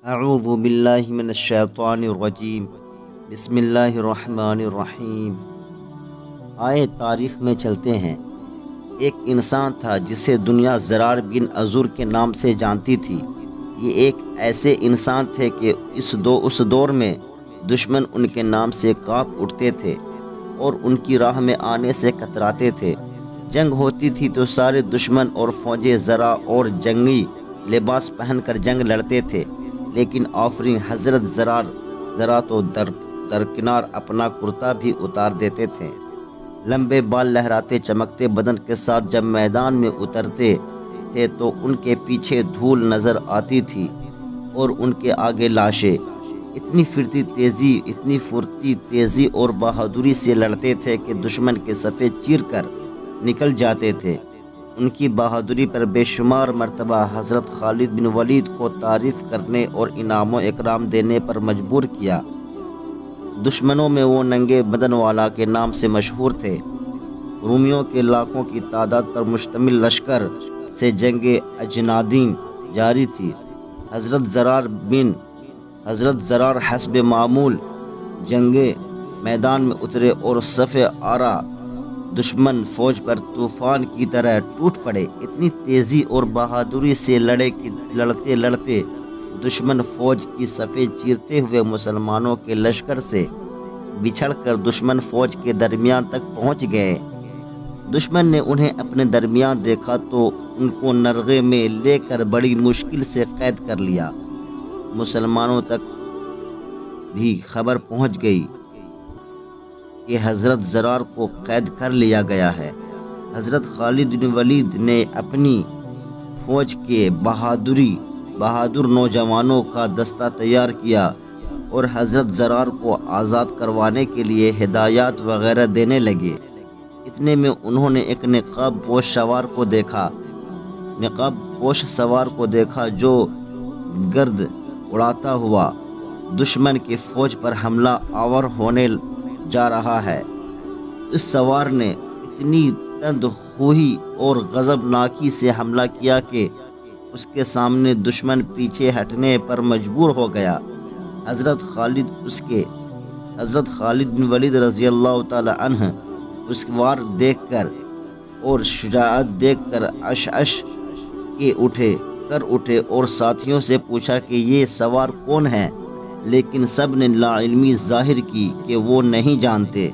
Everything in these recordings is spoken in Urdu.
اعوذ باللہ من الشیطان الرجیم بسم اللہ الرحمن الرحیم۔ آئے تاریخ میں چلتے ہیں۔ ایک انسان تھا جسے دنیا زرار بن عذور کے نام سے جانتی تھی۔ یہ ایک ایسے انسان تھے کہ اس دور میں دشمن ان کے نام سے کانپ اٹھتے تھے اور ان کی راہ میں آنے سے کتراتے تھے۔ جنگ ہوتی تھی تو سارے دشمن اور فوجیں زرع اور جنگی لباس پہن کر جنگ لڑتے تھے، لیکن آفرین حضرت ذرا تو درکنار اپنا کرتا بھی اتار دیتے تھے۔ لمبے بال لہراتے چمکتے بدن کے ساتھ جب میدان میں اترتے تھے تو ان کے پیچھے دھول نظر آتی تھی اور ان کے آگے لاشیں۔ اتنی پھرتی تیزی اور بہادری سے لڑتے تھے کہ دشمن کے صفیں چیر کر نکل جاتے تھے۔ ان کی بہادری پر بے شمار مرتبہ حضرت خالد بن ولید کو تعریف کرنے اور انعام و اکرام دینے پر مجبور کیا۔ دشمنوں میں وہ ننگے بدن والا کے نام سے مشہور تھے۔ رومیوں کے لاکھوں کی تعداد پر مشتمل لشکر سے جنگ اجنادین جاری تھی۔ حضرت زرار حسب معمول جنگ میدان میں اترے اور صف آرا دشمن فوج پر طوفان کی طرح ٹوٹ پڑے۔ اتنی تیزی اور بہادری سے لڑتے لڑتے دشمن فوج کی صفیں چیرتے ہوئے مسلمانوں کے لشکر سے بچھڑ کر دشمن فوج کے درمیان تک پہنچ گئے۔ دشمن نے انہیں اپنے درمیان دیکھا تو ان کو نرغے میں لے کر بڑی مشکل سے قید کر لیا۔ مسلمانوں تک بھی خبر پہنچ گئی کہ حضرت زرار کو قید کر لیا گیا ہے۔ حضرت خالد بن ولید نے اپنی فوج کے بہادر نوجوانوں کا دستہ تیار کیا اور حضرت زرار کو آزاد کروانے کے لیے ہدایات وغیرہ دینے لگے۔ اتنے میں انہوں نے ایک نقاب پوش سوار کو دیکھا جو گرد اڑاتا ہوا دشمن کی فوج پر حملہ آور ہونے جا رہا ہے۔ اس سوار نے اتنی تند خوئی اور غضبناکی سے حملہ کیا کہ اس کے سامنے دشمن پیچھے ہٹنے پر مجبور ہو گیا۔ حضرت خالد بن ولید رضی اللہ تعالی عنہ اس وار دیکھ کر اور شجاعت دیکھ کر عش کر اٹھے اور ساتھیوں سے پوچھا کہ یہ سوار کون ہے، لیکن سب نے لا علمی ظاہر کی کہ وہ نہیں جانتے۔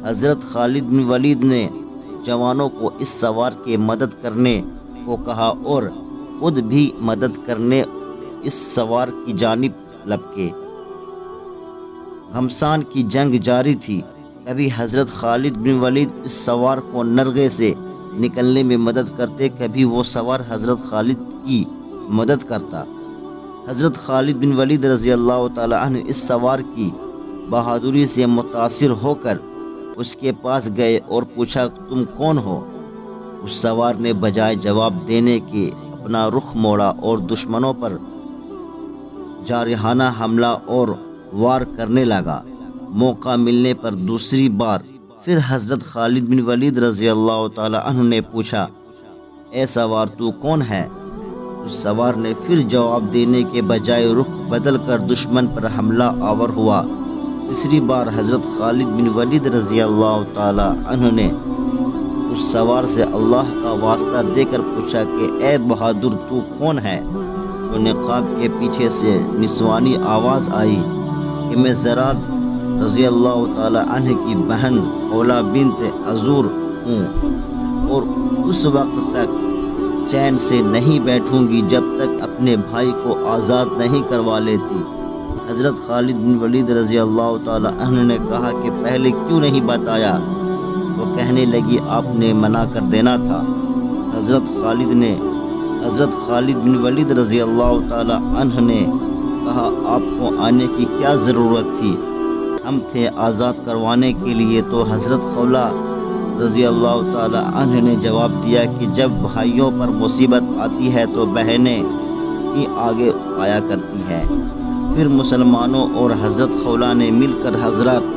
حضرت خالد بن ولید نے جوانوں کو اس سوار کی مدد کرنے کو کہا اور خود بھی مدد کرنے اس سوار کی جانب لپکے۔ گھمسان کی جنگ جاری تھی۔ کبھی حضرت خالد بن ولید اس سوار کو نرغے سے نکلنے میں مدد کرتے، کبھی وہ سوار حضرت خالد کی مدد کرتا۔ حضرت خالد بن ولید رضی اللہ تعالی عنہ اس سوار کی بہادری سے متاثر ہو کر اس کے پاس گئے اور پوچھا تم کون ہو؟ اس سوار نے بجائے جواب دینے کے اپنا رخ موڑا اور دشمنوں پر جارحانہ حملہ اور وار کرنے لگا۔ موقع ملنے پر دوسری بار پھر حضرت خالد بن ولید رضی اللہ تعالی عنہ نے پوچھا اے سوار تو کون ہے؟ اس سوار نے پھر جواب دینے کے بجائے رخ بدل کر دشمن پر حملہ آور ہوا۔ تیسری بار حضرت خالد بن ولید رضی اللہ تعالی عنہ نے اس سوار سے اللہ کا واسطہ دے کر پوچھا کہ اے بہادر تو کون ہے؟ تو نقاب کے پیچھے سے نسوانی آواز آئی کہ میں زرار رضی اللہ تعالی عنہ کی بہن خولہ بنت عذور ہوں اور اس وقت تک چین سے نہیں بیٹھوں گی جب تک اپنے بھائی کو آزاد نہیں کروا لیتی۔ حضرت خالد بن ولید رضی اللہ تعالی عنہ نے کہا کہ پہلے کیوں نہیں بتایا؟ وہ کہنے لگی آپ نے منع کر دینا تھا۔ حضرت خالد بن ولید رضی اللہ تعالی عنہ نے کہا آپ کو آنے کی کیا ضرورت تھی؟ ہم تھے آزاد کروانے کے لیے۔ تو حضرت خولہ رضی اللہ تعالی عنہ نے جواب دیا کہ جب بھائیوں پر مصیبت آتی ہے تو بہنیں ہی آگے آیا کرتی ہیں۔ پھر مسلمانوں اور حضرت خولہ نے مل کر حضرت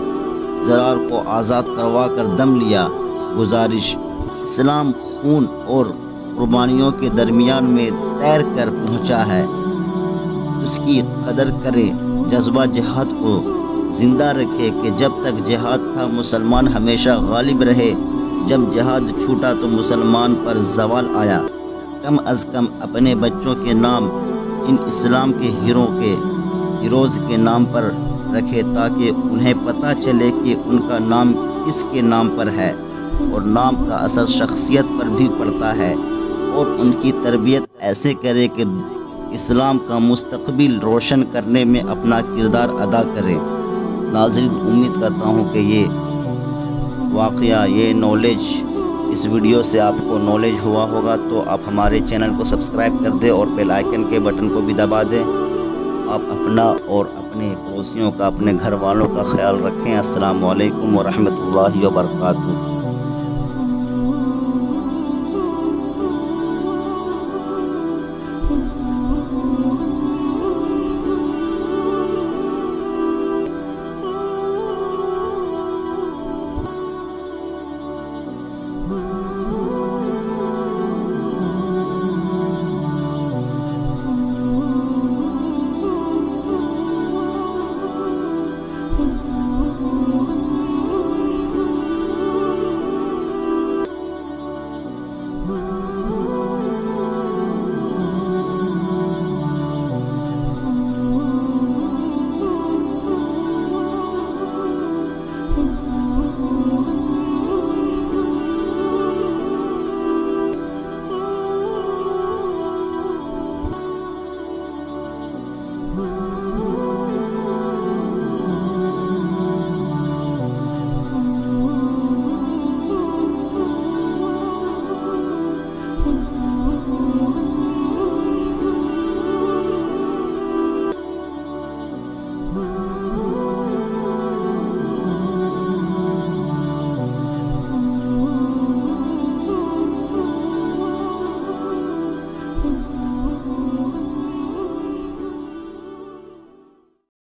زرار کو آزاد کروا کر دم لیا۔ گزارش: اسلام خون اور قربانیوں کے درمیان میں تیر کر پہنچا ہے۔ اس کی قدر کریں، جذبہ جہاد کو زندہ رکھے کہ جب تک جہاد تھا مسلمان ہمیشہ غالب رہے، جب جہاد چھوٹا تو مسلمان پر زوال آیا۔ کم از کم اپنے بچوں کے نام ان اسلام کے ہیروز کے نام پر رکھے تاکہ انہیں پتہ چلے کہ ان کا نام کس کے نام پر ہے، اور نام کا اثر شخصیت پر بھی پڑتا ہے، اور ان کی تربیت ایسے کرے کہ اسلام کا مستقبل روشن کرنے میں اپنا کردار ادا کرے۔ ناظرین، امید کرتا ہوں کہ یہ واقعہ، یہ نالج، اس ویڈیو سے آپ کو نالج ہوا ہوگا، تو آپ ہمارے چینل کو سبسکرائب کر دیں اور بیل آئیکن کے بٹن کو بھی دبا دیں۔ آپ اپنا اور اپنے پڑوسیوں کا، اپنے گھر والوں کا خیال رکھیں۔ السلام علیکم ورحمۃ اللہ وبرکاتہ۔